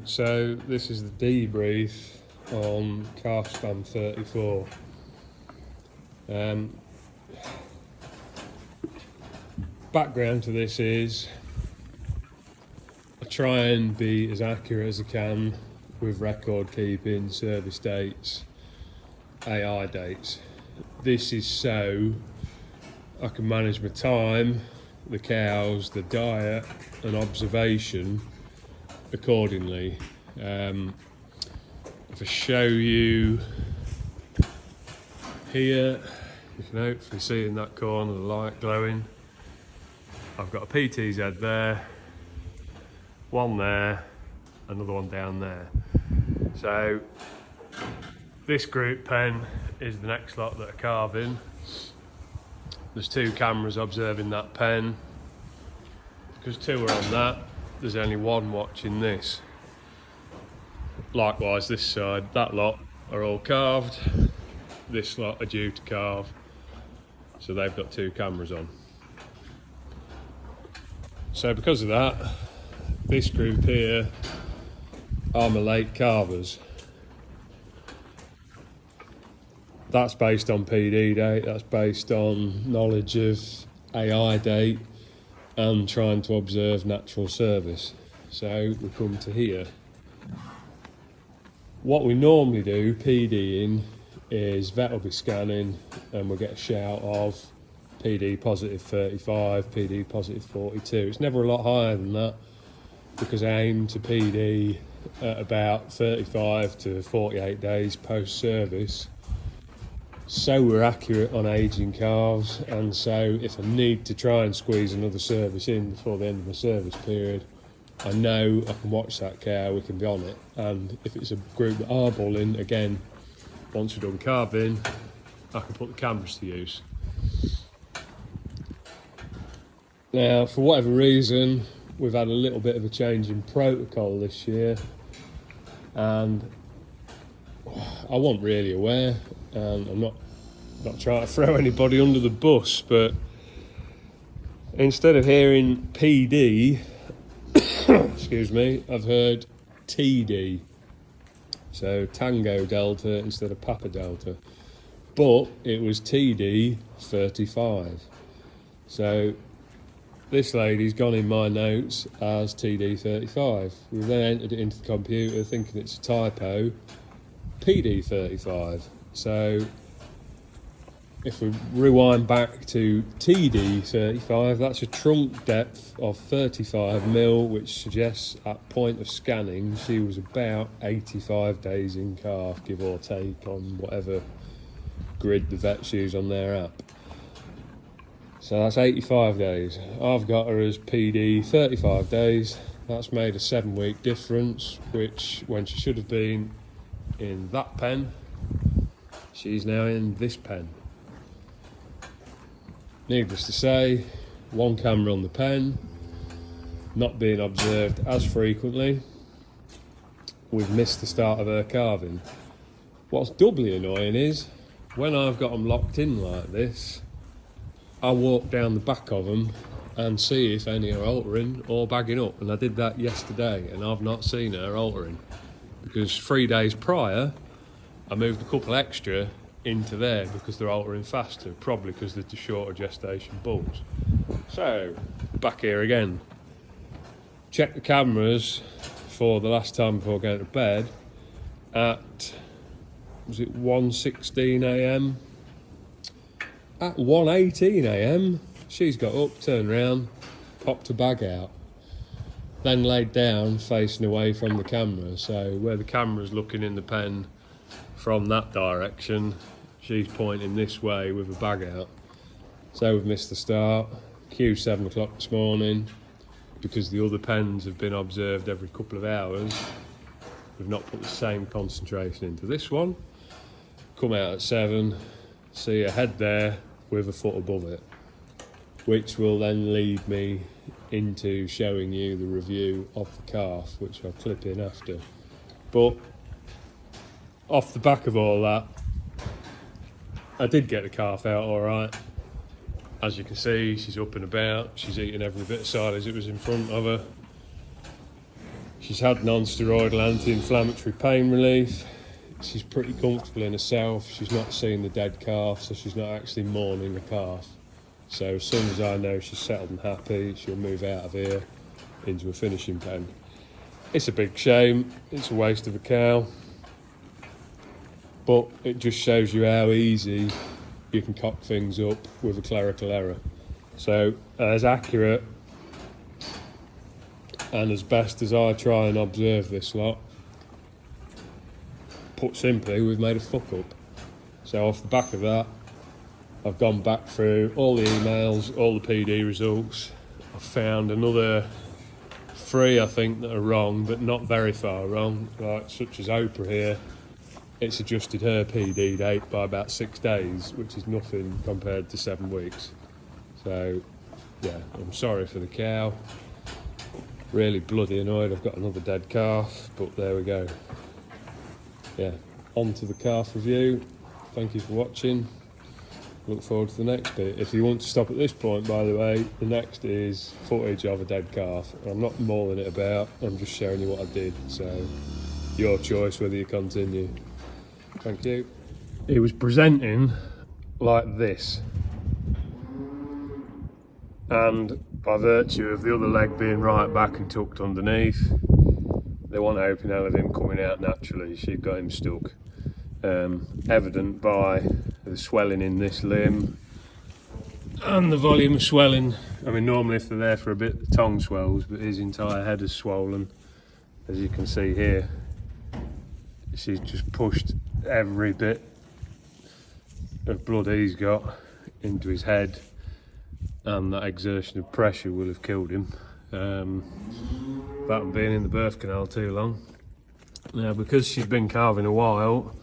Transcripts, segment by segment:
So this is the debrief on calf span 34. Background to this is I try and be as accurate as I can with record keeping, service dates, AI dates. This is so I can manage my time, the cows, the diet and observation accordingly. If I show you here, you can hopefully see in that corner the light glowing. I've got a PT's head there, one there, another one down there. So this group pen is the next lot that are calving. There's 2 cameras observing that pen. Because 2 are on that, there's only 1 watching this. Likewise this side, that lot are all calved. This lot are due to calve. So they've got 2 cameras on. So because of that, this group here are my late calvers. That's based on PD date, that's based on knowledge of AI date and trying to observe natural service. So we come to here. What we normally do, PDing, is vet will be scanning and we'll get a shout of PD positive 35, PD positive 42. It's never a lot higher than that because I aim to PD at about 35 to 48 days post-service. So we're accurate on aging calves, and so if I need to try and squeeze another service in before the end of the service period, I know I can watch that cow, we can be on it. And if it's a group that are bulling, again, once we're done calving, I can put the cameras to use. Now, for whatever reason, we've had a little bit of a change in protocol this year, and I wasn't really aware, and I'm not trying to throw anybody under the bus, but instead of hearing PD, excuse me, I've heard TD. So Tango Delta instead of Papa Delta. But it was TD 35. So this lady's gone in my notes as TD 35. We've then entered it into the computer thinking it's a typo, PD 35. So if we rewind back to TD 35, that's a trunk depth of 35 mil, which suggests at point of scanning she was about 85 days in calf, give or take, on whatever grid the vets use on their app. So that's 85 days. I've got her as PD 35 days. That's made a 7-week difference, which when she should have been in that pen, she's now in this pen. Needless to say, 1 camera on the pen, not being observed as frequently. We've missed the start of her calving. What's doubly annoying is, when I've got them locked in like this, I walk down the back of them and see if any are altering or bagging up. And I did that yesterday and I've not seen her altering. Because 3 days prior, I moved a couple extra into there because they're altering faster, probably because they're the shorter gestation bulls. So, back here again. Check the cameras for the last time before going to bed at, was it 1:16 a.m? At 1:18 a.m, she's got up, turned around, popped a bag out, then laid down facing away from the camera. So where the camera's looking in the pen from that direction, she's pointing this way with a bag out. So we've missed the start. Q 7 o'clock this morning, because the other pens have been observed every couple of hours. We've not put the same concentration into this one. Come out at 7, see a head there with a foot above it, which will then lead me into showing you the review of the calf, which I'll clip in after. But off the back of all that, I did get the calf out all right. As you can see, she's up and about, she's eating every bit of silage that was in front of her. She's had non-steroidal anti-inflammatory pain relief. She's pretty comfortable in herself. She's not seeing the dead calf, so she's not actually mourning the calf. So as soon as I know she's settled and happy, she'll move out of here into a finishing pen. It's a big shame. It's a waste of a cow. But it just shows you how easy you can cock things up with a clerical error. So as accurate and as best as I try and observe this lot, put simply, we've made a fuck up. So off the back of that, I've gone back through all the emails, all the PD results. I've found another 3, I think, that are wrong, but not very far wrong, like such as Oprah here. It's adjusted her PD date by about 6 days, which is nothing compared to 7 weeks. So, yeah, I'm sorry for the cow. Really bloody annoyed I've got another dead calf, but there we go. Yeah, on to the calf review. Thank you for watching. Look forward to the next bit. If you want to stop at this point, by the way, the next is footage of a dead calf. I'm not mauling it about, I'm just showing you what I did. So, your choice whether you continue. Thank you. He was presenting like this. And by virtue of the other leg being right back and tucked underneath, they want open out of him coming out naturally. She'd got him stuck. Evident by the swelling in this limb and the volume of swelling. I mean, normally if they're there for a bit, the tongue swells, but his entire head is swollen, as you can see here. She's just pushed every bit of blood he's got into his head, and that exertion of pressure will have killed him. That being in the birth canal too long. Now, because she'd been calving a while,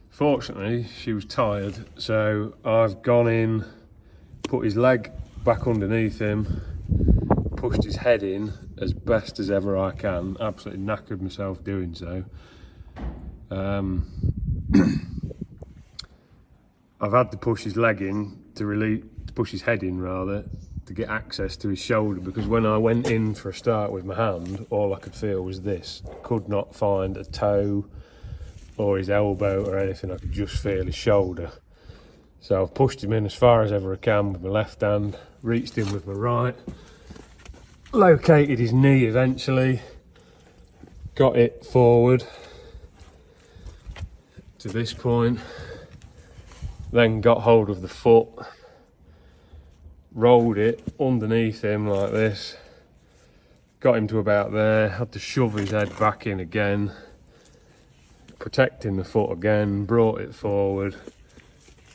fortunately she was tired, so I've gone in, put his leg back underneath him, pushed his head in as best as ever I can. Absolutely knackered myself doing so. I've had to push his leg in to push his head in rather, to get access to his shoulder, because when I went in for a start with my hand, all I could feel was this. I could not find a toe or his elbow or anything. I could just feel his shoulder. So I've pushed him in as far as ever I can with my left hand, reached in with my right, located his knee eventually, got it forward to this point, then got hold of the foot, rolled it underneath him like this, got him to about there, had to shove his head back in again, protecting the foot again, brought it forward,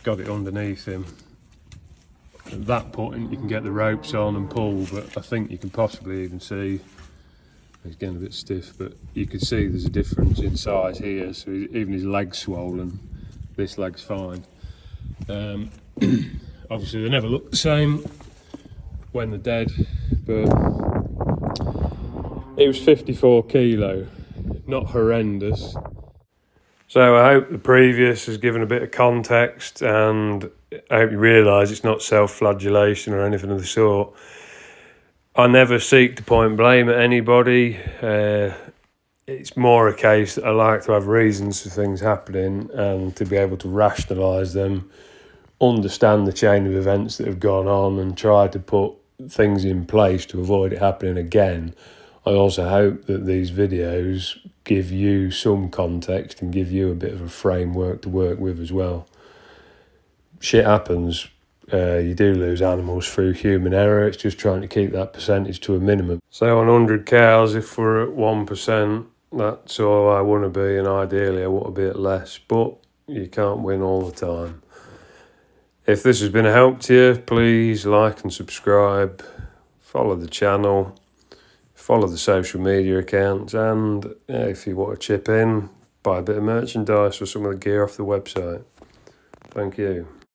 got it underneath him. At that point you can get the ropes on and pull, but I think you can possibly even see, he's getting a bit stiff, but you can see there's a difference in size here, so even his leg's swollen, this leg's fine. Obviously they never look the same when they're dead, but he was 54 kilo, not horrendous. So I hope the previous has given a bit of context, and I hope you realise it's not self-flagellation or anything of the sort. I never seek to point blame at anybody. It's more a case that I like to have reasons for things happening and to be able to rationalise them, understand the chain of events that have gone on and try to put things in place to avoid it happening again. I also hope that these videos give you some context and give you a bit of a framework to work with as well. Shit happens. You do lose animals through human error. It's just trying to keep that percentage to a minimum. So on 100 cows, if we're at 1%, that's all I want to be, and ideally I want to be at less, but you can't win all the time. If this has been a help to you, please like and subscribe, follow the channel, follow the social media accounts, and if you want to chip in, buy a bit of merchandise or some of the gear off the website. Thank you.